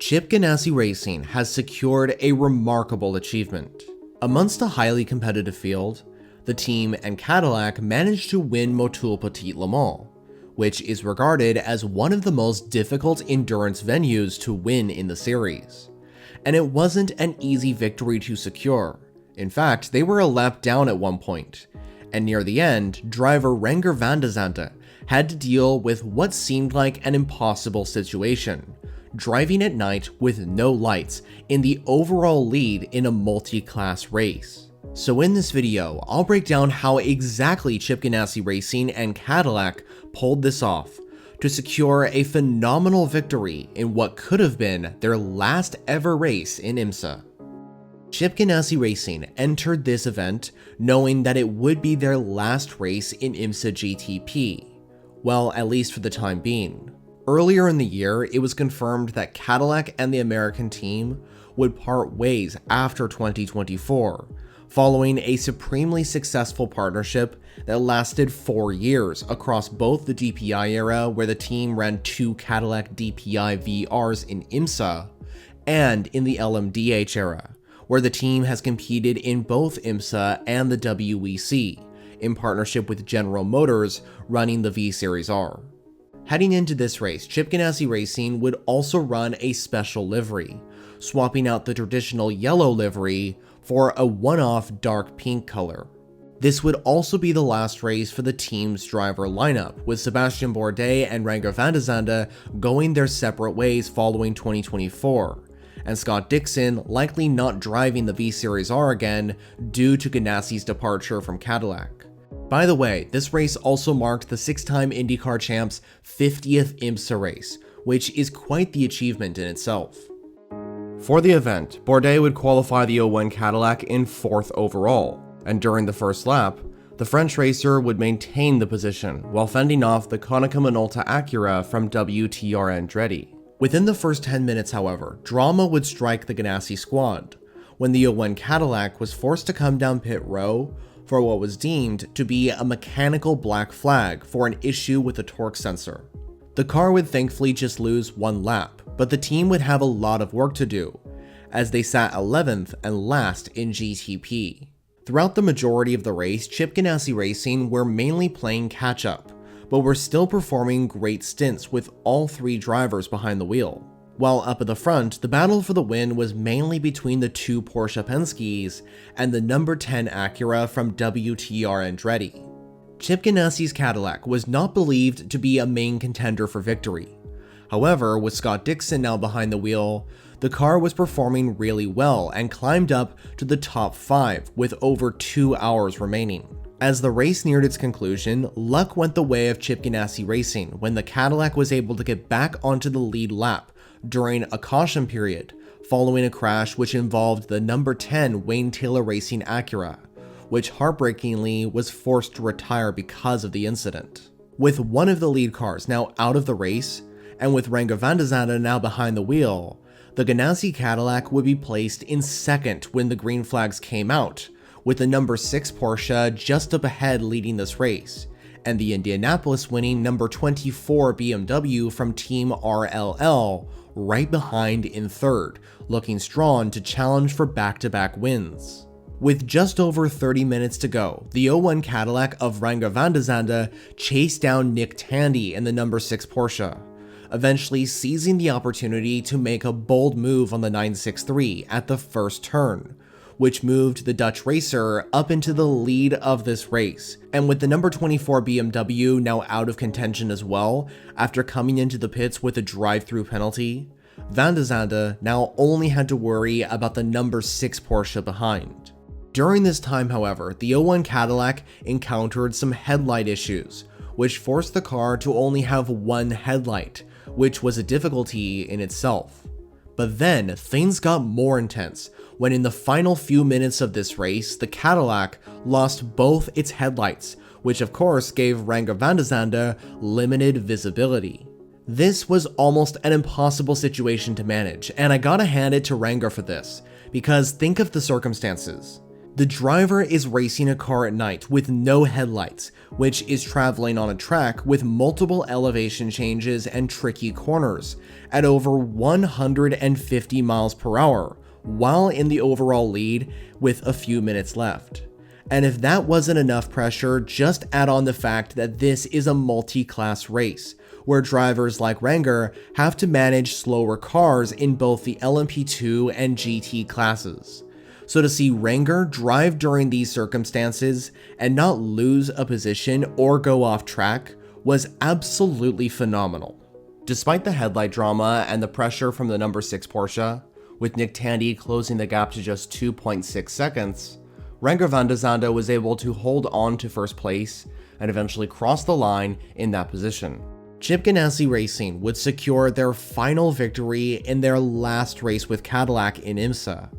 Chip Ganassi Racing has secured a remarkable achievement. Amongst a highly competitive field, the team and Cadillac managed to win Motul Petit Le Mans, which is regarded as one of the most difficult endurance venues to win in the series. And it wasn't an easy victory to secure. In fact, they were a lap down at one point, and near the end, driver Renger van der Zande had to deal with what seemed like an impossible situation, driving at night with no lights in the overall lead in a multi-class race. So in this video, I'll break down how exactly Chip Ganassi Racing and Cadillac pulled this off to secure a phenomenal victory in what could have been their last ever race in IMSA. Chip Ganassi Racing entered this event knowing that it would be their last race in IMSA GTP, well, at least for the time being. Earlier in the year, it was confirmed that Cadillac and the American team would part ways after 2024, following a supremely successful partnership that lasted 4 years across both the DPI era, where the team ran 2 Cadillac DPI VRs in IMSA, and in the LMDH era, where the team has competed in both IMSA and the WEC, in partnership with General Motors running the V Series R. Heading into this race, Chip Ganassi Racing would also run a special livery, swapping out the traditional yellow livery for a one-off dark pink color. This would also be the last race for the team's driver lineup, with Sébastien Bourdais and Renger van der Zande going their separate ways following 2024, and Scott Dixon likely not driving the V Series R again due to Ganassi's departure from Cadillac. By the way, this race also marked the 6-time IndyCar champ's 50th IMSA race, which is quite the achievement in itself. For the event, Bourdais would qualify the 01 Cadillac in 4th overall, and during the first lap, the French racer would maintain the position while fending off the Konica Minolta Acura from WTR Andretti. Within the first 10 minutes, however, drama would strike the Ganassi squad, when the 01 Cadillac was forced to come down pit row for what was deemed to be a mechanical black flag for an issue with the torque sensor. The car would thankfully just lose 1 lap, but the team would have a lot of work to do, as they sat 11th and last in GTP. Throughout the majority of the race, Chip Ganassi Racing were mainly playing catch-up, but were still performing great stints with all 3 drivers behind the wheel. While up at the front, the battle for the win was mainly between the 2 Porsche Penske's and the number 10 Acura from WTR Andretti. Chip Ganassi's Cadillac was not believed to be a main contender for victory. However, with Scott Dixon now behind the wheel, the car was performing really well and climbed up to the top 5 with over 2 hours remaining. As the race neared its conclusion, luck went the way of Chip Ganassi Racing when the Cadillac was able to get back onto the lead lap during a caution period, following a crash which involved the number 10 Wayne Taylor Racing Acura, which heartbreakingly was forced to retire because of the incident. With one of the lead cars now out of the race, and with Renger van der Zande now behind the wheel, the Ganassi Cadillac would be placed in 2nd when the green flags came out, with the number 6 Porsche just up ahead leading this race, and the Indianapolis winning number 24 BMW from Team RLL right behind in 3rd, looking strong to challenge for back-to-back wins. With just over 30 minutes to go, the 01 Cadillac of Renger van der Zande chased down Nick Tandy in the number 6 Porsche, eventually seizing the opportunity to make a bold move on the 963 at the first turn, which moved the Dutch racer up into the lead of this race. And with the number 24 BMW now out of contention as well, after coming into the pits with a drive-through penalty, van der Zande now only had to worry about the number 6 Porsche behind. During this time, however, the 01 Cadillac encountered some headlight issues, which forced the car to only have 1 headlight, which was a difficulty in itself. But then, things got more intense when in the final few minutes of this race, the Cadillac lost both its headlights, which of course gave Renger van der Zande limited visibility. This was almost an impossible situation to manage, and I gotta hand it to Renger for this, because think of the circumstances. The driver is racing a car at night with no headlights, which is traveling on a track with multiple elevation changes and tricky corners at over 150 miles per hour, while in the overall lead with a few minutes left. And if that wasn't enough pressure, just add on the fact that this is a multi-class race, where drivers like Renger have to manage slower cars in both the LMP2 and GT classes. So to see Renger drive during these circumstances and not lose a position or go off track was absolutely phenomenal. Despite the headlight drama and the pressure from the number 6 Porsche, with Nick Tandy closing the gap to just 2.6 seconds, Renger van der Zande was able to hold on to first place and eventually cross the line in that position. Chip Ganassi Racing would secure their final victory in their last race with Cadillac in IMSA,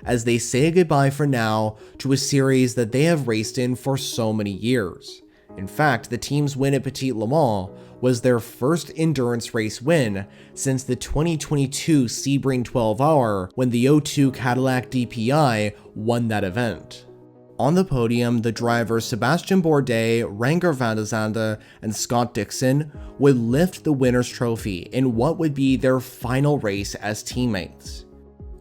as they say goodbye for now to a series that they have raced in for so many years. In fact, the team's win at Petit Le Mans was their first endurance race win since the 2022 Sebring 12-hour, when the O2 Cadillac DPI won that event. On the podium, the drivers Sebastian Bourdais, Renger van der Zande, and Scott Dixon would lift the winner's trophy in what would be their final race as teammates.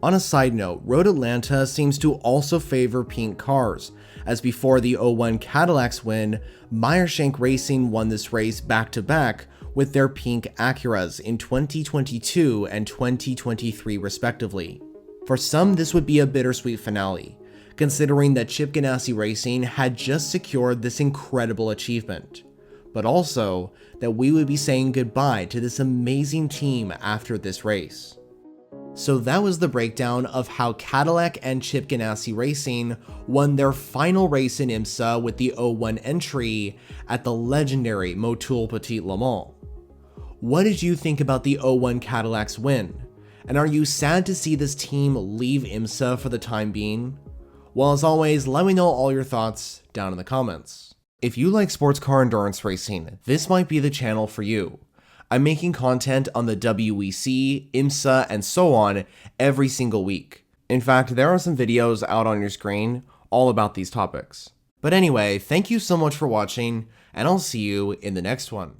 On a side note, Road Atlanta seems to also favor pink cars, as before the 01 Cadillac's win, Meyershank Racing won this race back-to-back with their pink Acuras in 2022 and 2023 respectively. For some, this would be a bittersweet finale, considering that Chip Ganassi Racing had just secured this incredible achievement, but also that we would be saying goodbye to this amazing team after this race. So that was the breakdown of how Cadillac and Chip Ganassi Racing won their final race in IMSA with the 01 entry at the legendary Motul Petit Le Mans. What did you think about the 01 Cadillac's win? And are you sad to see this team leave IMSA for the time being? Well, as always, let me know all your thoughts down in the comments. If you like sports car endurance racing, this might be the channel for you. I'm making content on the WEC, IMSA, and so on every single week. In fact, there are some videos out on your screen all about these topics. But anyway, thank you so much for watching, and I'll see you in the next one.